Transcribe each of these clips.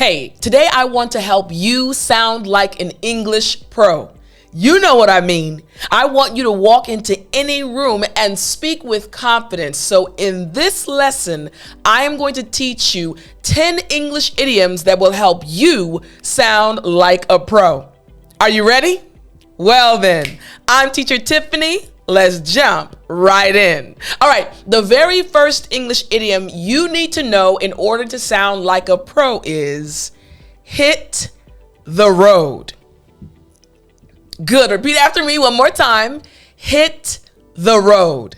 Hey, today I want to help you sound like an English pro. You know what I mean. I want you to walk into any room and speak with confidence. So in this lesson, I am going to teach you 10 English idioms that will help you sound like a pro. Are you ready? Well then, I'm teacher Tiffany. Let's jump right in. All right, the very first English idiom you need to know in order to sound like a pro is hit the road. Good. Repeat after me one more time. Hit the road.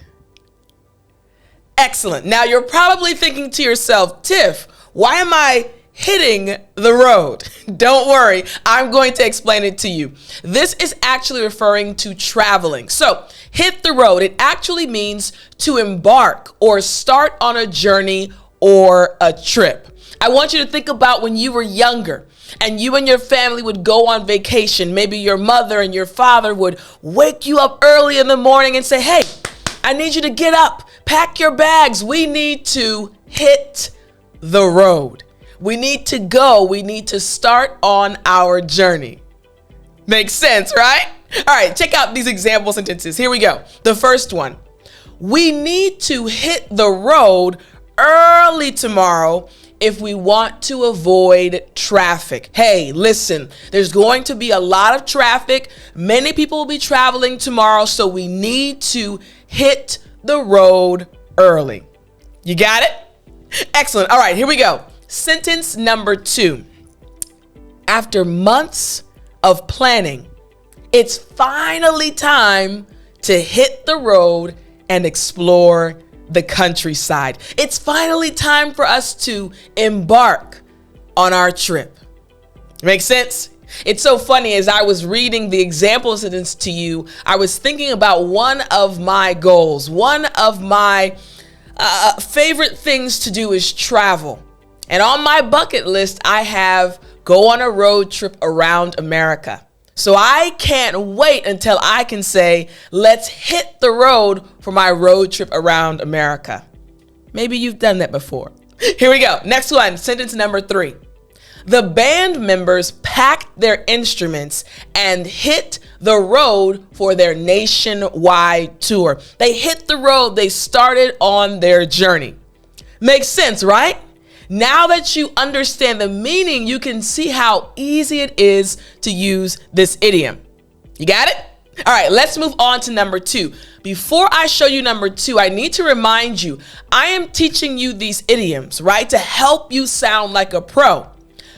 Excellent. Now you're probably thinking to yourself, Tiff, why am I hitting the road? Don't worry, I'm going to explain it to you. This is actually referring to traveling. So, hit the road, it actually means to embark or start on a journey or a trip. I want you to think about when you were younger and you and your family would go on vacation. Maybe your mother and your father would wake you up early in the morning and say, hey, I need you to get up, pack your bags. We need to hit the road. We need to go. We need to start on our journey. Makes sense, right? All right, check out these example sentences. Here we go. The first one. We need to hit the road early tomorrow if we want to avoid traffic. Hey, listen, there's going to be a lot of traffic. Many people will be traveling tomorrow, so we need to hit the road early. You got it? Excellent. All right, here we go. Sentence number 2. After months of planning, it's finally time to hit the road and explore the countryside. It's finally time for us to embark on our trip. Makes sense? It's so funny, as I was reading the example sentence to you, I was thinking about one of my goals. One of my favorite things to do is travel. And on my bucket list, I have go on a road trip around America. So I can't wait until I can say, let's hit the road for my road trip around America. Maybe you've done that before. Here we go. Next one, sentence number 3. The band members packed their instruments and hit the road for their nationwide tour. They hit the road. They started on their journey. Makes sense, right? Now that you understand the meaning, you can see how easy it is to use this idiom. You got it? All right, let's move on to number 2. Before I show you number 2, I need to remind you, I am teaching you these idioms, right, to help you sound like a pro.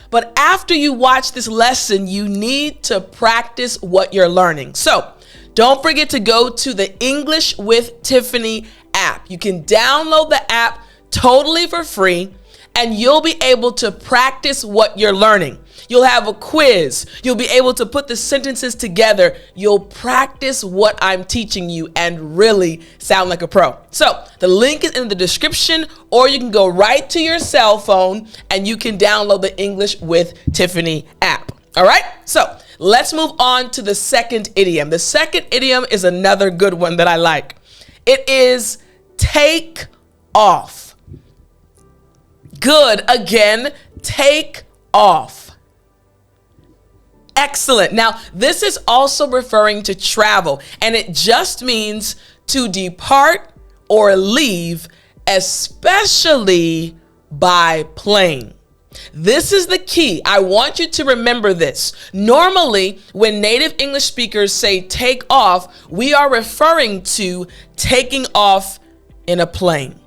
But after you watch this lesson, you need to practice what you're learning. So don't forget to go to the English with Tiffani app. You can download the app totally for free, and you'll be able to practice what you're learning. You'll have a quiz. You'll be able to put the sentences together. You'll practice what I'm teaching you and really sound like a pro. So the link is in the description, or you can go right to your cell phone and you can download the English with Tiffani app. All right, so let's move on to the second idiom. The second idiom is another good one that I like. It is take off. Good. Again, take off. Excellent. Now, this is also referring to travel, and it just means to depart or leave, especially by plane. This is the key. I want you to remember this. Normally, when native English speakers say take off, we are referring to taking off in a plane.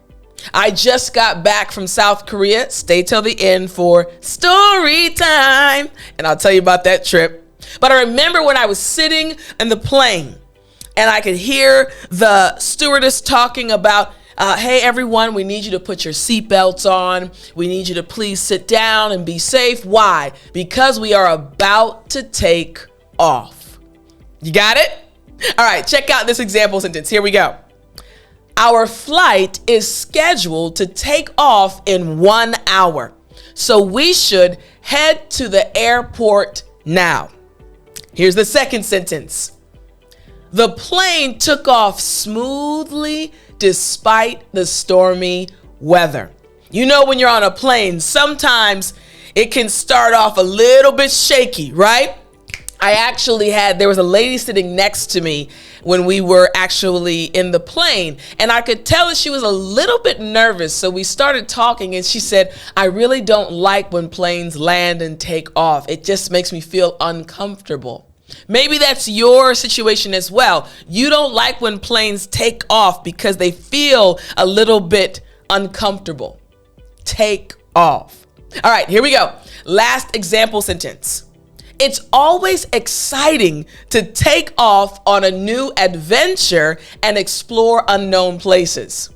I just got back from South Korea. Stay till the end for story time, and I'll tell you about that trip. But I remember when I was sitting in the plane and I could hear the stewardess talking about, hey, everyone, we need you to put your seatbelts on. We need you to please sit down and be safe. Why? Because we are about to take off. You got it? All right, check out this example sentence. Here we go. Our flight is scheduled to take off in 1 hour, so we should head to the airport now. Here's the second sentence. The plane took off smoothly despite the stormy weather. You know, when you're on a plane, sometimes it can start off a little bit shaky, right? There was a lady sitting next to me when we were actually in the plane, and I could tell that she was a little bit nervous. So we started talking, and she said, I really don't like when planes land and take off. It just makes me feel uncomfortable. Maybe that's your situation as well. You don't like when planes take off because they feel a little bit uncomfortable. Take off. All right, here we go. Last example sentence. It's always exciting to take off on a new adventure and explore unknown places.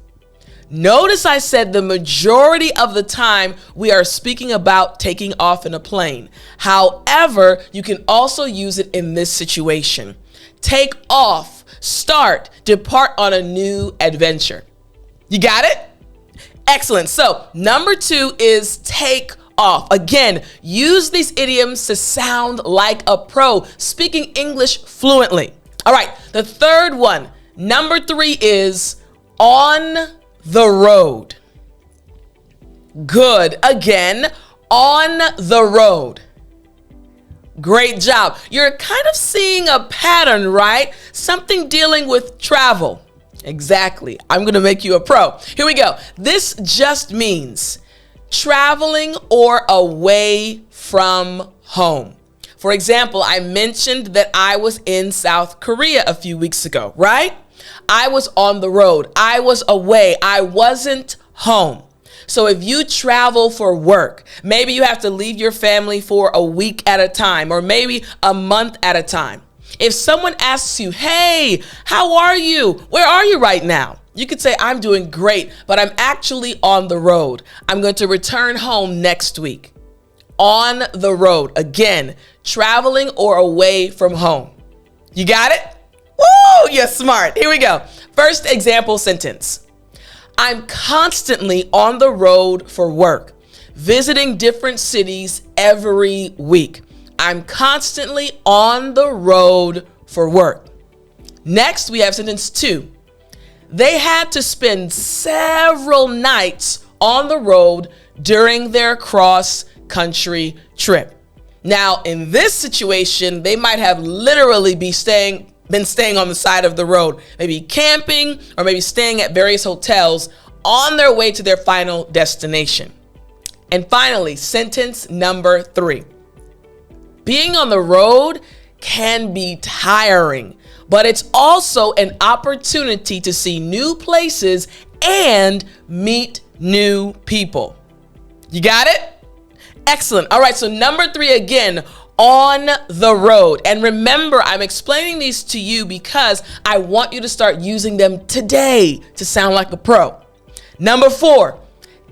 Notice I said the majority of the time we are speaking about taking off in a plane. However, you can also use it in this situation. Take off, start, depart on a new adventure. You got it? Excellent. So number 2 is take off. Again, use these idioms to sound like a pro, speaking English fluently. All right, the third one, number 3 is on the road. Good. Again, on the road. Great job. You're kind of seeing a pattern, right? Something dealing with travel. Exactly. I'm going to make you a pro. Here we go. This just means traveling or away from home. For example, I mentioned that I was in South Korea a few weeks ago, right? I was on the road. I was away. I wasn't home. So if you travel for work, maybe you have to leave your family for a week at a time, or maybe a month at a time. If someone asks you, hey, how are you? Where are you right now? You could say, I'm doing great, but I'm actually on the road. I'm going to return home next week. On the road. Again, traveling or away from home. You got it? Woo, you're smart. Here we go. First example sentence. I'm constantly on the road for work, visiting different cities every week. I'm constantly on the road for work. Next, we have sentence 2. They had to spend several nights on the road during their cross-country trip. Now, in this situation, they might have literally been staying on the side of the road, maybe camping or maybe staying at various hotels on their way to their final destination. And finally, sentence number 3. Being on the road can be tiring, but it's also an opportunity to see new places and meet new people. You got it? Excellent. All right, so number 3 again, on the road. And remember, I'm explaining these to you because I want you to start using them today to sound like a pro. Number 4,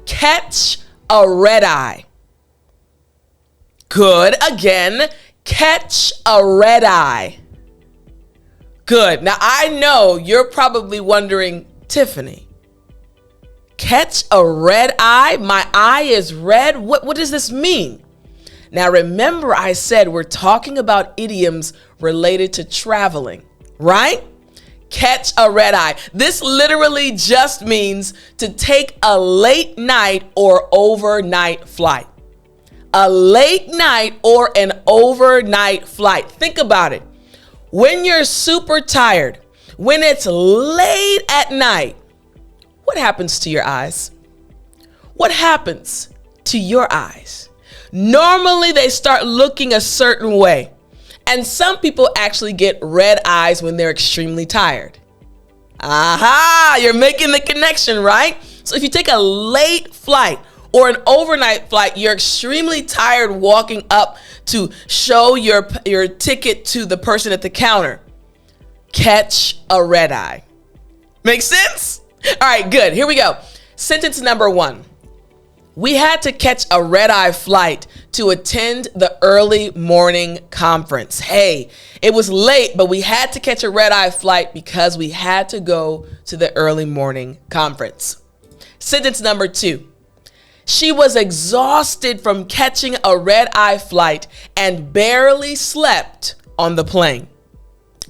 catch a red eye. Good. Again, catch a red eye. Good. Now, I know you're probably wondering, Tiffani, catch a red eye? My eye is red? What does this mean? Now, remember I said we're talking about idioms related to traveling, right? Catch a red eye. This literally just means to take a late night or overnight flight. A late night or an overnight flight. Think about it. When you're super tired, when it's late at night, what happens to your eyes? What happens to your eyes? Normally, they start looking a certain way. And some people actually get red eyes when they're extremely tired. Aha, you're making the connection, right? So if you take a late flight or an overnight flight, you're extremely tired walking up to show your ticket to the person at the counter. Catch a red eye. Make sense? All right, good. Here we go. Sentence number 1. We had to catch a red-eye flight to attend the early morning conference. Hey, it was late, but we had to catch a red-eye flight because we had to go to the early morning conference. Sentence number 2. She was exhausted from catching a red-eye flight and barely slept on the plane.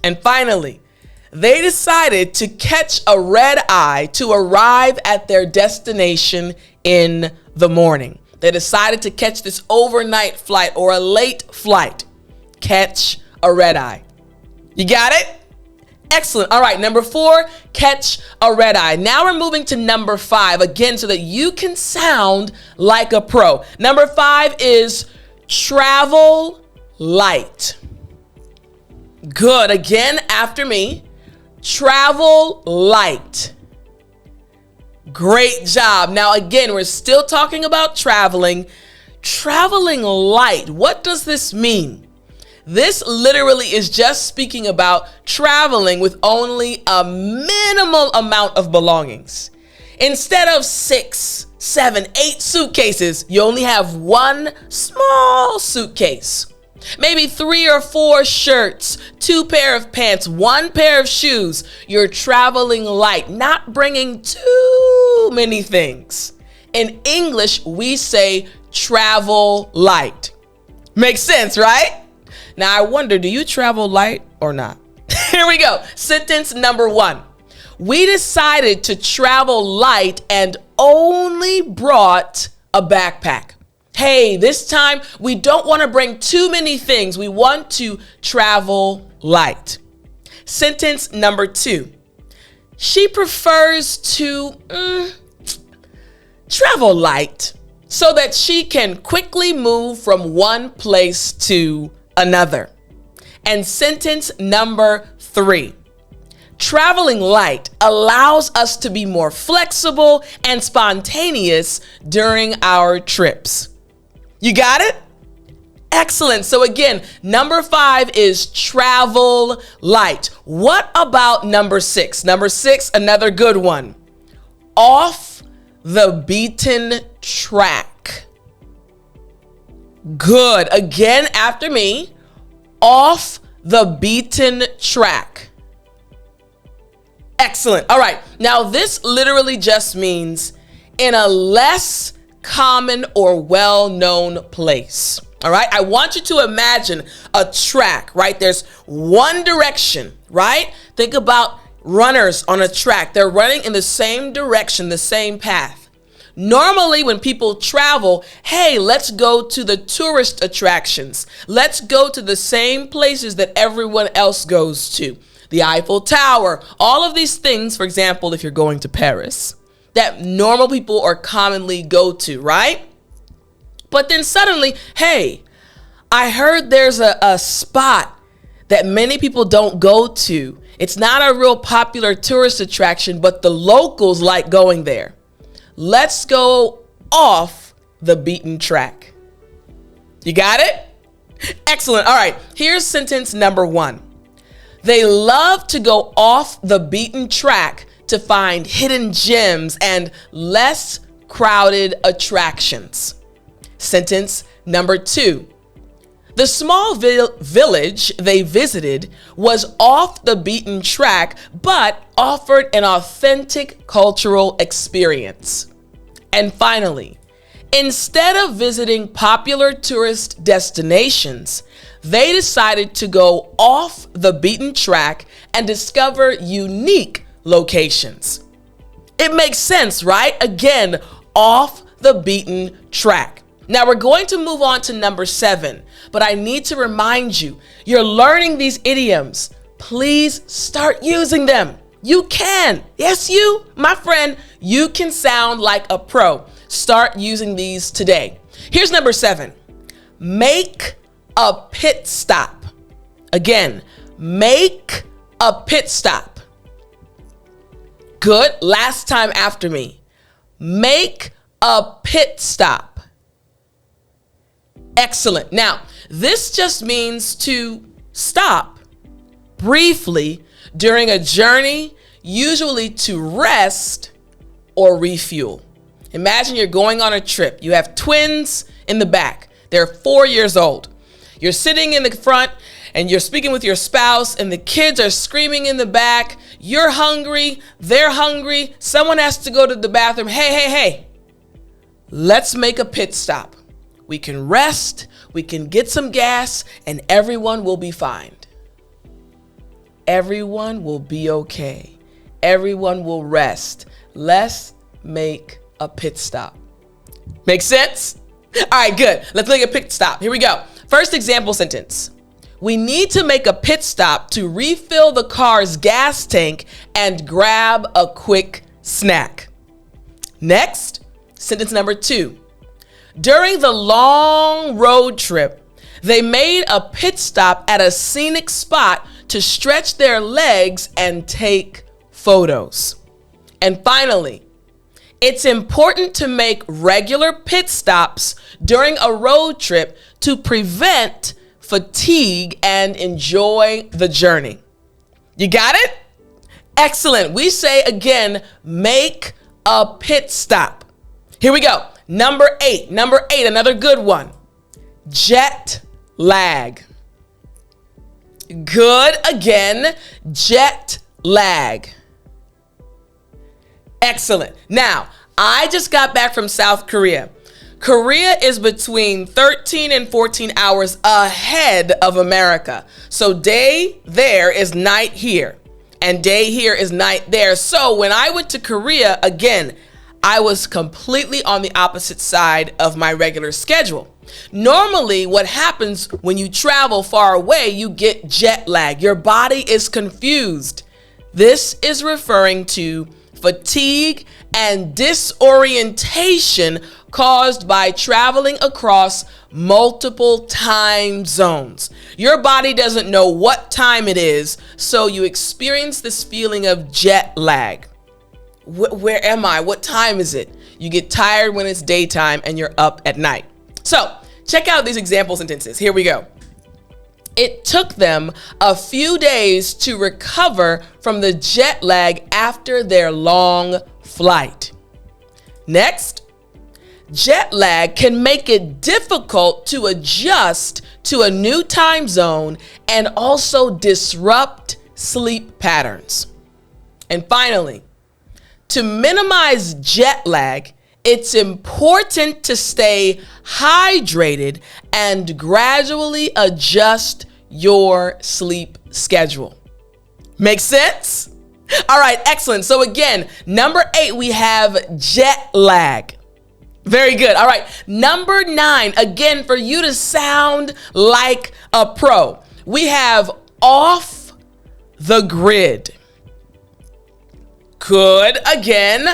And finally, they decided to catch a red eye to arrive at their destination in the morning. They decided to catch this overnight flight or a late flight. Catch a red eye. You got it? Excellent. All right, number 4, catch a red eye. Now we're moving to number 5, again, so that you can sound like a pro. Number 5 is travel light. Good. Again, after me. Travel light. Great job. Now, again, we're still talking about traveling. Traveling light. What does this mean? This literally is just speaking about traveling with only a minimal amount of belongings. Instead of 6, 7, 8 suitcases, you only have one small suitcase. Maybe 3 or 4 shirts, 2 pair of pants, 1 pair of shoes. You're traveling light, not bringing too many things. In English, we say travel light. Makes sense, right? Now, I wonder, do you travel light or not? Here we go. Sentence number 1. We decided to travel light and only brought a backpack. Hey, this time we don't want to bring too many things. We want to travel light. Sentence number 2. She prefers to travel light so that she can quickly move from one place to another. And sentence number 3. Traveling light allows us to be more flexible and spontaneous during our trips. You got it? Excellent. So again, number 5 is travel light. What about number 6? Number 6, another good one. Off the beaten track. Good. Again, after me. Off the beaten track. Excellent. All right. Now, this literally just means in a less common or well-known place. All right. I want you to imagine a track, right? There's one direction, right? Think about runners on a track. They're running in the same direction, the same path. Normally, when people travel, hey, let's go to the tourist attractions. Let's go to the same places that everyone else goes to. The Eiffel Tower, all of these things, for example, if you're going to Paris, that normal people or commonly go to, right? But then suddenly, hey, I heard there's a spot that many people don't go to. It's not a real popular tourist attraction, but the locals like going there. Let's go off the beaten track. You got it? Excellent. All right, here's sentence number 1. They love to go off the beaten track to find hidden gems and less crowded attractions. Sentence number 2. The small village they visited was off the beaten track, but offered an authentic cultural experience. And finally, instead of visiting popular tourist destinations, they decided to go off the beaten track and discover unique locations. It makes sense, right? Again, off the beaten track. Now we're going to move on to number 7, but I need to remind you, you're learning these idioms. Please start using them. You can. Yes, you, my friend, you can sound like a pro. Start using these today. Here's number 7. Make a pit stop. Again, make a pit stop. Good. Last time after me. Make a pit stop. Excellent. Now, this just means to stop briefly during a journey, usually to rest or refuel. Imagine you're going on a trip. You have twins in the back. They're 4 years old. You're sitting in the front and you're speaking with your spouse and the kids are screaming in the back. You're hungry. They're hungry. Someone has to go to the bathroom. Hey. Let's make a pit stop. We can rest, we can get some gas, and everyone will be fine. Everyone will be okay. Everyone will rest. Let's make a pit stop. Make sense? All right, good. Let's look at pit stop. Here we go. First example sentence. We need to make a pit stop to refill the car's gas tank and grab a quick snack. Next, sentence number 2. During the long road trip, they made a pit stop at a scenic spot to stretch their legs and take photos. And finally, it's important to make regular pit stops during a road trip to prevent fatigue and enjoy the journey. You got it? Excellent. We say again, make a pit stop. Here we go. Number 8, another good one. Jet lag. Good. Again, jet lag. Excellent. Now, I just got back from South Korea. Korea is between 13 and 14 hours ahead of America. So day there is night here, and day here is night there. So when I went to Korea, again, I was completely on the opposite side of my regular schedule. Normally, what happens when you travel far away, you get jet lag. Your body is confused. This is referring to fatigue and disorientation caused by traveling across multiple time zones. Your body doesn't know what time it is, so you experience this feeling of jet lag. Where am I? What time is it? You get tired when it's daytime and you're up at night. So check out these example sentences. Here we go. It took them a few days to recover from the jet lag after their long flight. Next, jet lag can make it difficult to adjust to a new time zone and also disrupt sleep patterns. And finally, to minimize jet lag, it's important to stay hydrated and gradually adjust your sleep schedule. Make sense? All right, excellent. So again, number 8, we have jet lag. Very good. All right, number 9, again, for you to sound like a pro, we have off the grid. Good. Again,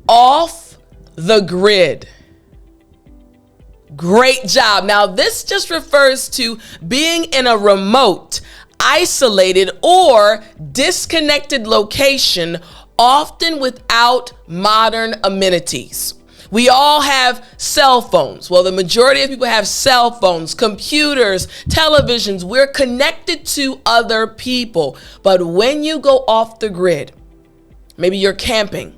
off the grid. Great job. Now, this just refers to being in a remote, isolated, or disconnected location, often without modern amenities. We all have cell phones. Well, the majority of people have cell phones, computers, televisions. We're connected to other people. But when you go off the grid, maybe you're camping,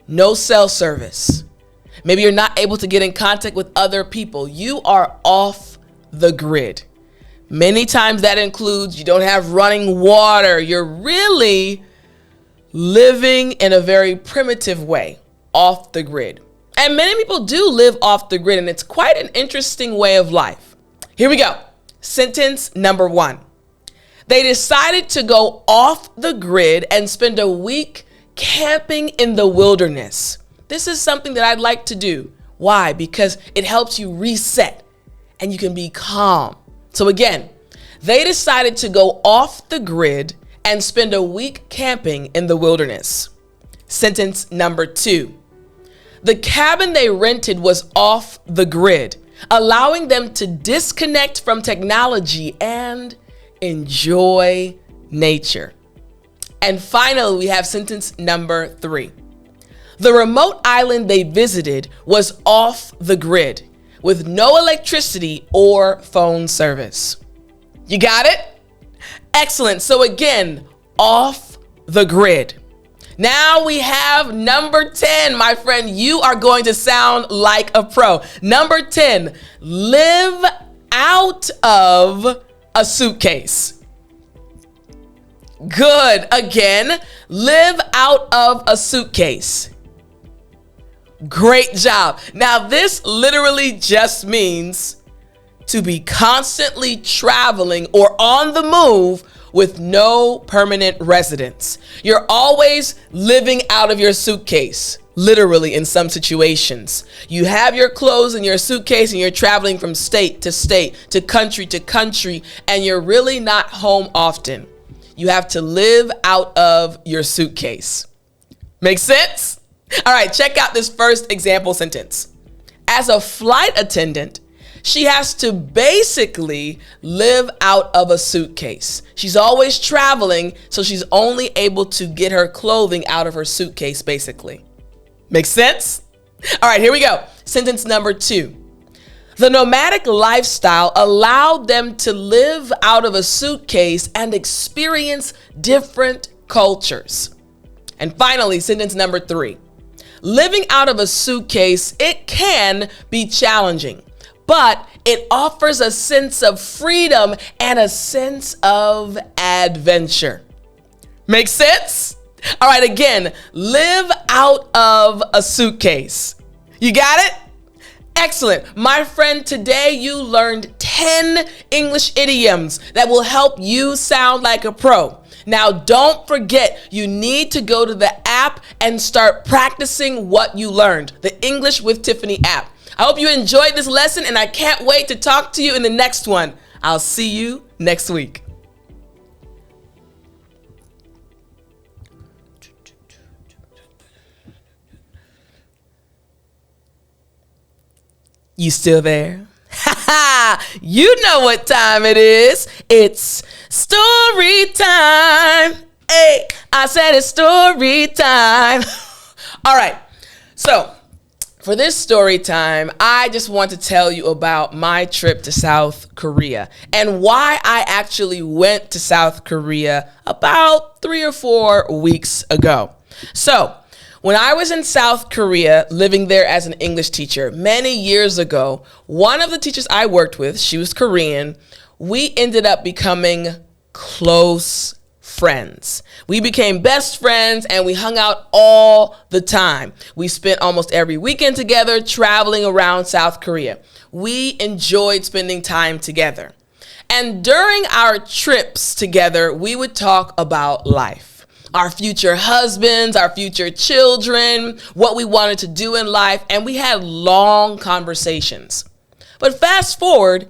no cell service. Maybe you're not able to get in contact with other people. You are off the grid. Many times that includes you don't have running water. You're really living in a very primitive way, off the grid. And many people do live off the grid, and it's quite an interesting way of life. Here we go. Sentence number 1. They decided to go off the grid and spend a week camping in the wilderness. This is something that I'd like to do. Why? Because it helps you reset and you can be calm. So again, they decided to go off the grid and spend a week camping in the wilderness. Sentence number 2. The cabin they rented was off the grid, allowing them to disconnect from technology and enjoy nature. And finally, we have sentence number 3. The remote island they visited was off the grid with no electricity or phone service. You got it? Excellent. So again, off the grid. Now we have number 10, my friend. You are going to sound like a pro. Number 10, live out of a suitcase. Good. Again, live out of a suitcase. Great job. Now, this literally just means to be constantly traveling or on the move with no permanent residence. You're always living out of your suitcase, literally in some situations. You have your clothes in your suitcase and you're traveling from state, to country, and you're really not home often. You have to live out of your suitcase. Make sense? All right, check out this first example sentence. As a flight attendant, she has to basically live out of a suitcase. She's always traveling, so she's only able to get her clothing out of her suitcase, basically. Makes sense? All right, here we go. Sentence number 2. The nomadic lifestyle allowed them to live out of a suitcase and experience different cultures. And finally, sentence number 3. Living out of a suitcase, it can be challenging, but it offers a sense of freedom and a sense of adventure. Make sense? All right, again, live out of a suitcase. You got it? Excellent. My friend, today you learned 10 English idioms that will help you sound like a pro. Now, don't forget, you need to go to the app and start practicing what you learned, the English with Tiffani app. I hope you enjoyed this lesson, and I can't wait to talk to you in the next one. I'll see you next week. You still there? You know what time it is. It's story time. Hey, I said it's story time. All right, so for this story time, I just want to tell you about my trip to South Korea and why I actually went to South Korea about 3 or 4 weeks ago. So, when I was in South Korea, living there as an English teacher many years ago, one of the teachers I worked with, she was Korean, we ended up becoming close friends. We became best friends and we hung out all the time. We spent almost every weekend together traveling around South Korea. We enjoyed spending time together. And during our trips together, we would talk about life. Our future husbands, our future children, what we wanted to do in life, and we had long conversations. But fast forward,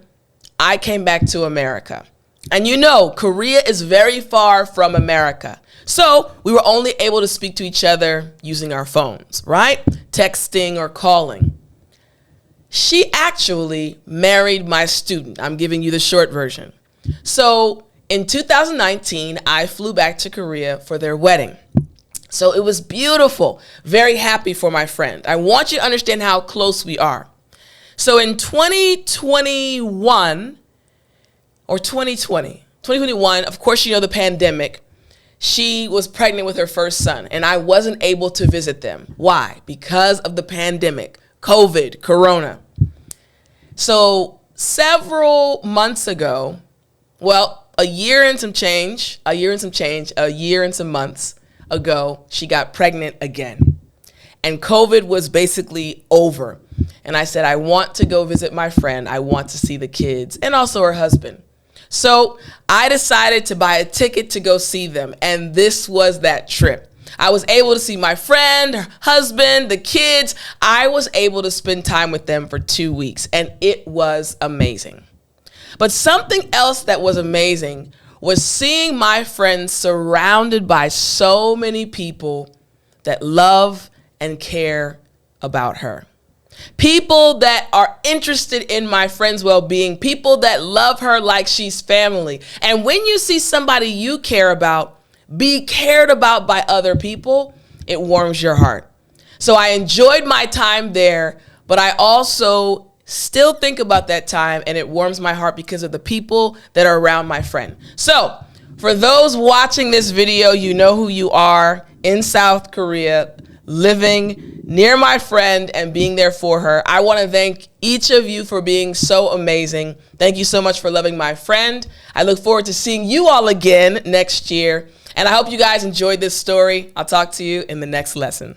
I came back to America. And you know, Korea is very far from America. So we were only able to speak to each other using our phones, right? Texting or calling. She actually married my student. I'm giving you the short version. So in 2019, I flew back to Korea for their wedding. So it was beautiful, very happy for my friend. I want you to understand how close we are. So in 2021, of course, you know, the pandemic, she was pregnant with her first son, and I wasn't able to visit them. Why? Because of the pandemic, COVID, Corona. So several months ago, well, a year and some months ago, she got pregnant again. And COVID was basically over. And I said, I want to go visit my friend. I want to see the kids and also her husband. So I decided to buy a ticket to go see them. And this was that trip. I was able to see my friend, her husband, the kids. I was able to spend time with them for 2 weeks. And it was amazing. But something else that was amazing was seeing my friends surrounded by so many people that love and care about her. People that are interested in my friend's well-being, people that love her like she's family. And when you see somebody you care about be cared about by other people, it warms your heart. So I enjoyed my time there, but I also still think about that time, and it warms my heart because of the people that are around my friend. So for those watching this video, you know who you are in South Korea, living near my friend and being there for her. I want to thank each of you for being so amazing. Thank you so much for loving my friend. I look forward to seeing you all again next year. And I hope you guys enjoyed this story. I'll talk to you in the next lesson.